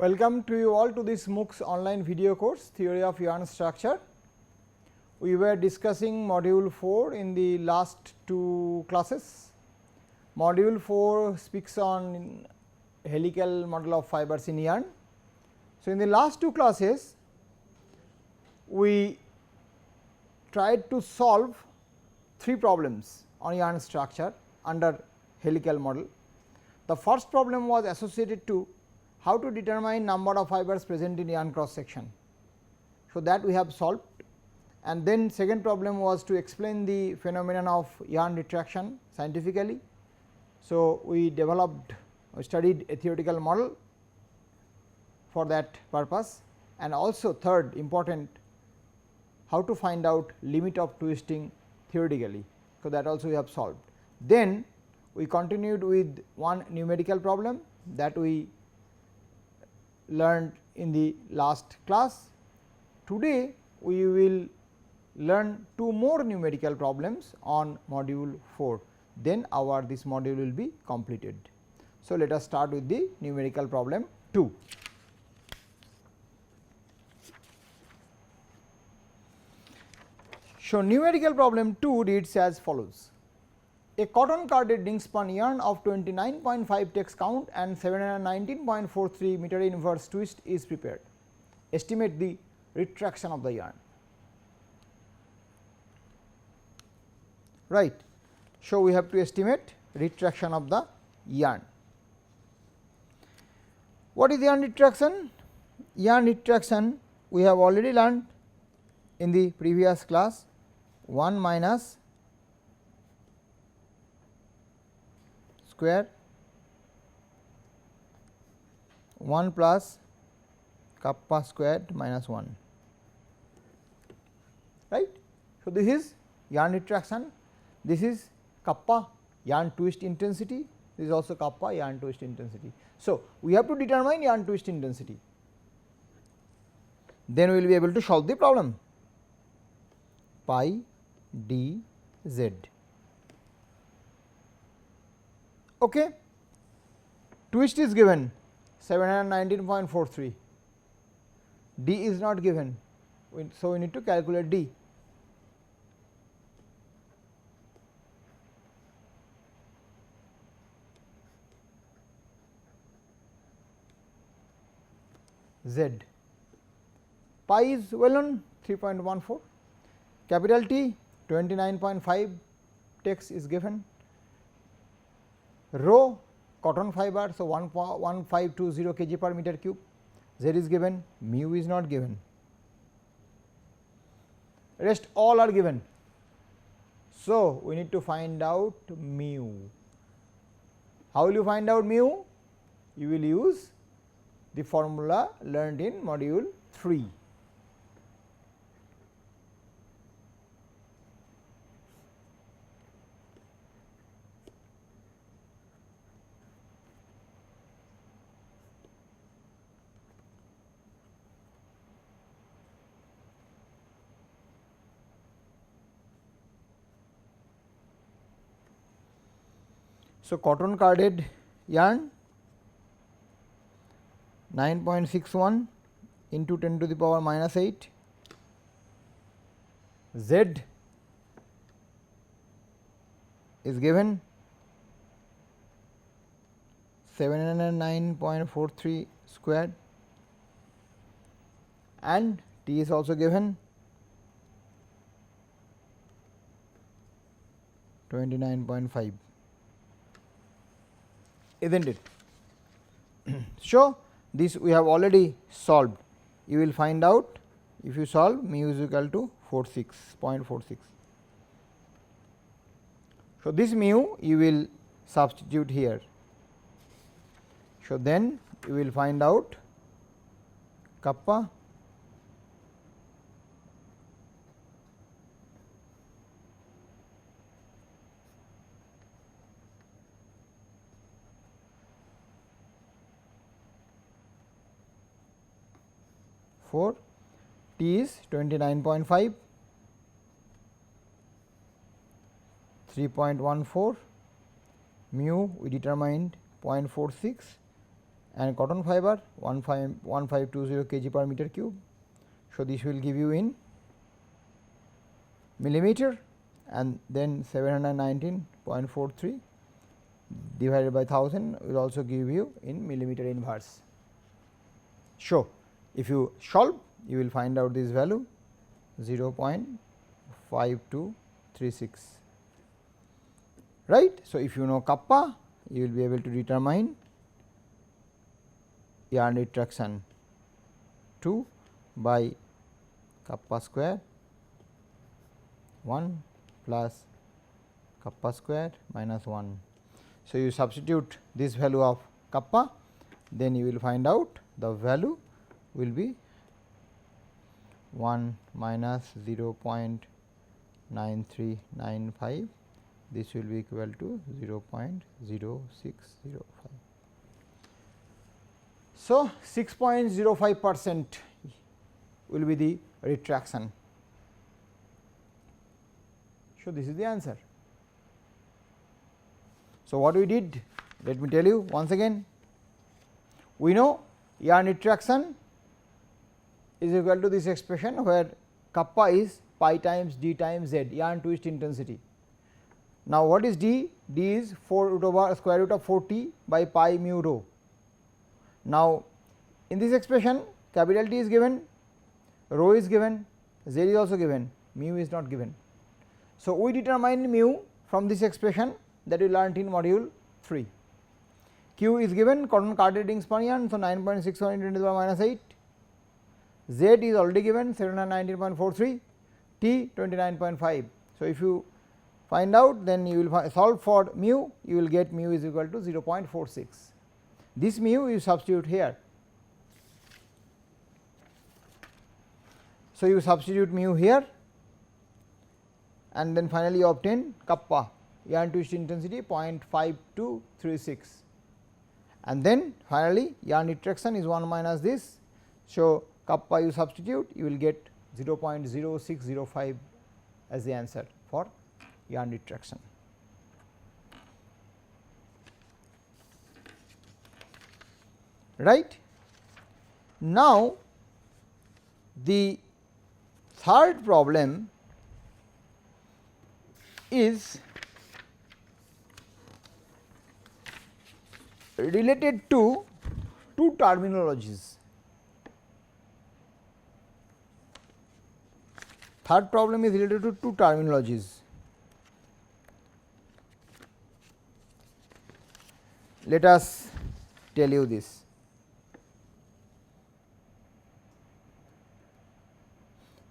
Welcome to you all to this MOOCs online video course Theory of Yarn Structure. We were discussing module 4 in the last two classes. Module 4 speaks on helical model of fibers in yarn. So, in the last two classes we tried to solve three problems on yarn structure under helical model. The first problem was associated to how to determine number of fibers present in yarn cross section. So, that we have solved, and then second problem was to explain the phenomenon of yarn retraction scientifically. So, we studied a theoretical model for that purpose, and also third important, how to find out limit of twisting theoretically. So, that also we have solved. Then we continued with one numerical problem that we learned in the last class. Today we will learn two more numerical problems on module 4, then this module will be completed. So, let us start with the numerical problem 2. So, numerical problem 2 reads as follows: a cotton carded ring spun yarn of 29.5 text count and 719.43 meter inverse twist is prepared. Estimate the retraction of the yarn. Right. So, we have to estimate retraction of the yarn. What is yarn retraction? Yarn retraction we have already learned in the previous class, 1 minus square 1 plus kappa squared minus 1, right. So, this is yarn retraction, this is kappa yarn twist intensity, this is also kappa yarn twist intensity. So, we have to determine yarn twist intensity, then we will be able to solve the problem. Pi d z. Okay. Twist is given 719.43, d is not given, so we need to calculate d. Z. Pi is well known, 3.14, capital T 29.5 text is given, rho cotton fiber, so 1520 kg per meter cube, Z is given, mu is not given, rest all are given. So, we need to find out mu. How will you find out mu? You will use the formula learned in module 3. So, cotton carded yarn 9.61 into 10 to the power minus 8, Z is given 709.43 squared and T is also given 29.5, isn't it? So, this we have already solved. You will find out, if you solve, mu is equal to 0.46. So, this mu you will substitute here. So, then you will find out kappa for T is 29.5, 3.14, mu we determined 0.46 and cotton fiber 1520 kg per meter cube. So, this will give you in millimeter, and then 719.43 divided by 1000 will also give you in millimeter inverse. So, if you solve, you will find out this value 0.5236, right. So, if you know kappa, you will be able to determine yarn retraction 2 by kappa square 1 plus kappa square minus 1. So, you substitute this value of kappa, then you will find out the value will be 1 minus 0.9395, this will be equal to 0.0605. So, 6.05% will be the retraction. So, this is the answer. So, what we did, let me tell you once again. We know yarn retraction is equal to this expression where kappa is pi times d times z, yarn twist intensity. Now, what is d? D is 4 root over square root of 4t by pi mu rho. Now, in this expression capital T is given, rho is given, z is also given, mu is not given. So, we determine mu from this expression that we learnt in module 3. Q is given, cotton carded rings per yarn, so 9.61 into 10 to the power minus 8. Z is already given 719.43, T 29.5. So, if you find out, then you will solve for mu, you will get mu is equal to 0.46. This mu you substitute here. So, you substitute mu here, and then finally, you obtain kappa, yarn twist intensity 0.5236, and then finally, yarn retraction is 1 minus this. So, kappa you substitute, you will get 0.0605 as the answer for yarn retraction. Right. Now, the third problem is related to two terminologies. Third problem is related to two terminologies. Let us tell you this.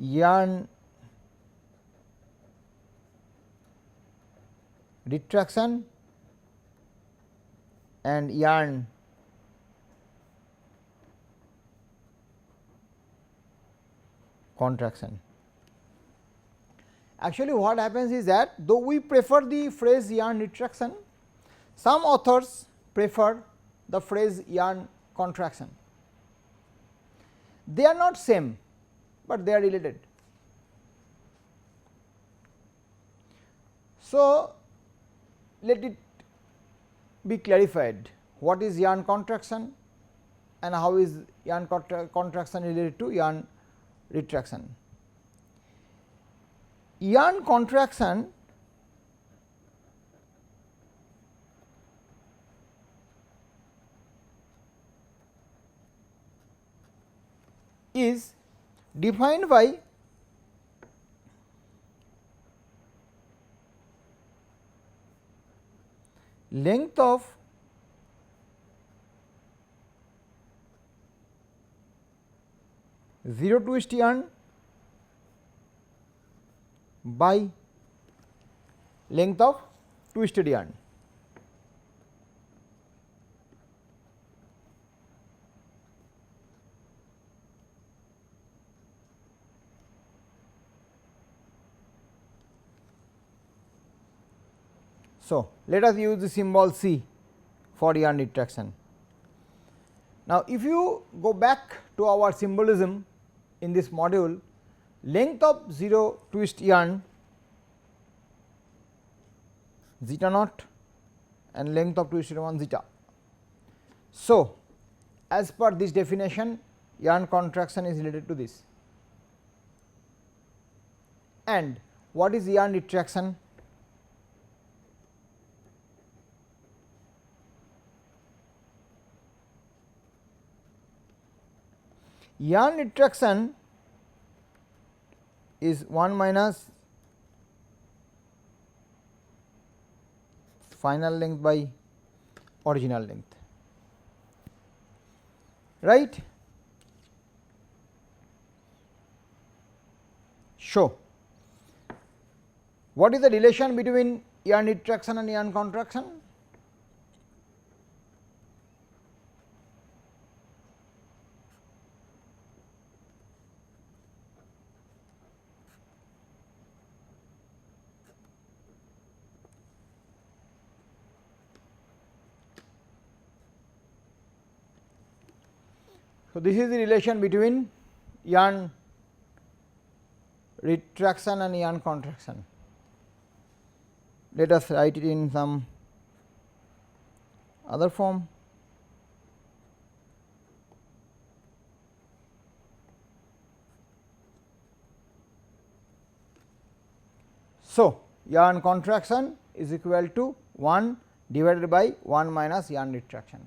Yarn retraction and yarn contraction. Actually, what happens is that though we prefer the phrase yarn retraction, some authors prefer the phrase yarn contraction. They are not same, but they are related. So, let it be clarified what is yarn contraction and how is yarn contraction related to yarn retraction. Yarn contraction is defined by length of zero twist yarn by length of twisted yarn. So, let us use the symbol C for yarn retraction. Now, if you go back to our symbolism in this module, length of zero twist yarn zeta naught and length of twisted one zeta. So, as per this definition, yarn contraction is related to this. And what is yarn retraction? Yarn retraction is 1 minus final length by original length, right. So, what is the relation between yarn retraction and yarn contraction? So, this is the relation between yarn retraction and yarn contraction. Let us write it in some other form. So, yarn contraction is equal to 1 divided by 1 minus yarn retraction.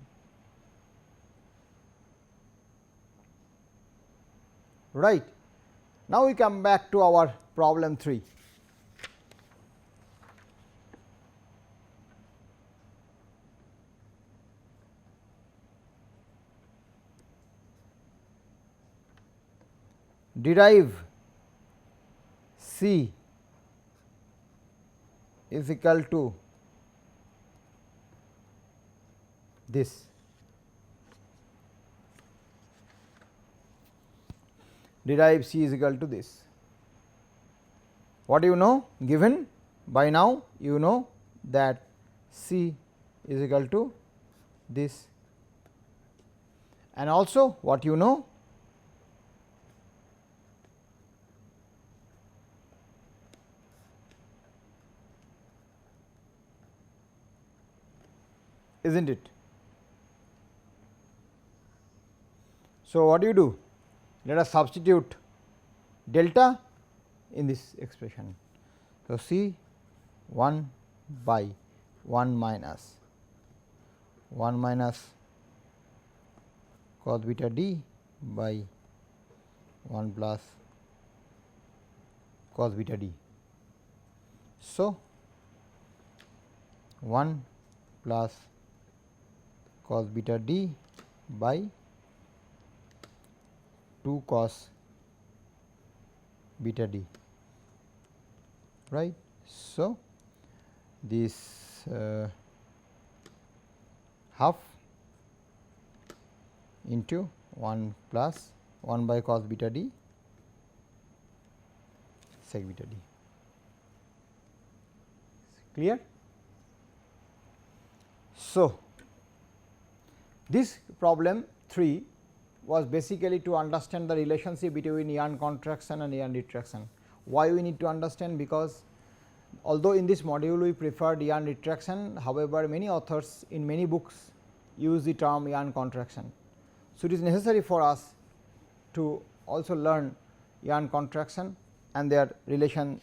Right. Now, we come back to our problem 3. Derive C is equal to this. Derive C is equal to this. What do you know? Given by now you know that C is equal to this, and also what you know? Is not it? So, what do you do? Let us substitute delta in this expression. So, C 1 by 1 minus cos beta d by 1 plus cos beta d. So, 1 plus cos beta d by 2 cos beta d, right. So, this half into 1 plus 1 by cos beta d sec beta d. Clear? So, this problem 3 was basically to understand the relationship between yarn contraction and yarn retraction. Why we need to understand? Because although in this module we preferred yarn retraction, however, many authors in many books use the term yarn contraction. So, it is necessary for us to also learn yarn contraction and their relationship.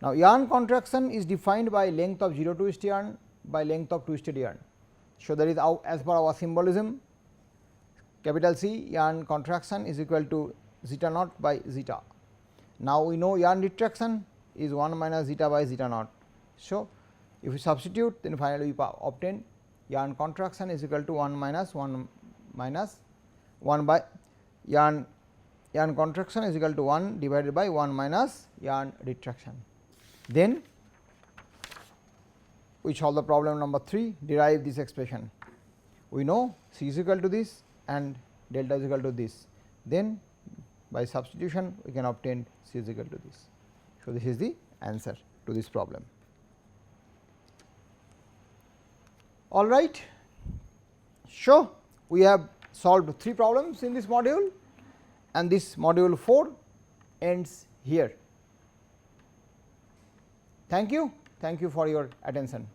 Now, yarn contraction is defined by length of 0 twist yarn by length of twisted yarn. So, that is as per our symbolism, capital C yarn contraction is equal to zeta naught by zeta. Now, we know yarn retraction is 1 minus zeta by zeta naught. So, if we substitute, then finally we obtain yarn contraction is equal to 1 minus 1 by yarn contraction is equal to 1 divided by 1 minus yarn retraction. Then we solve the problem number 3, derive this expression. We know C is equal to this and delta is equal to this. Then by substitution we can obtain C is equal to this. So, this is the answer to this problem. All right. So, we have solved 3 problems in this module, and this module 4 ends here. Thank you for your attention.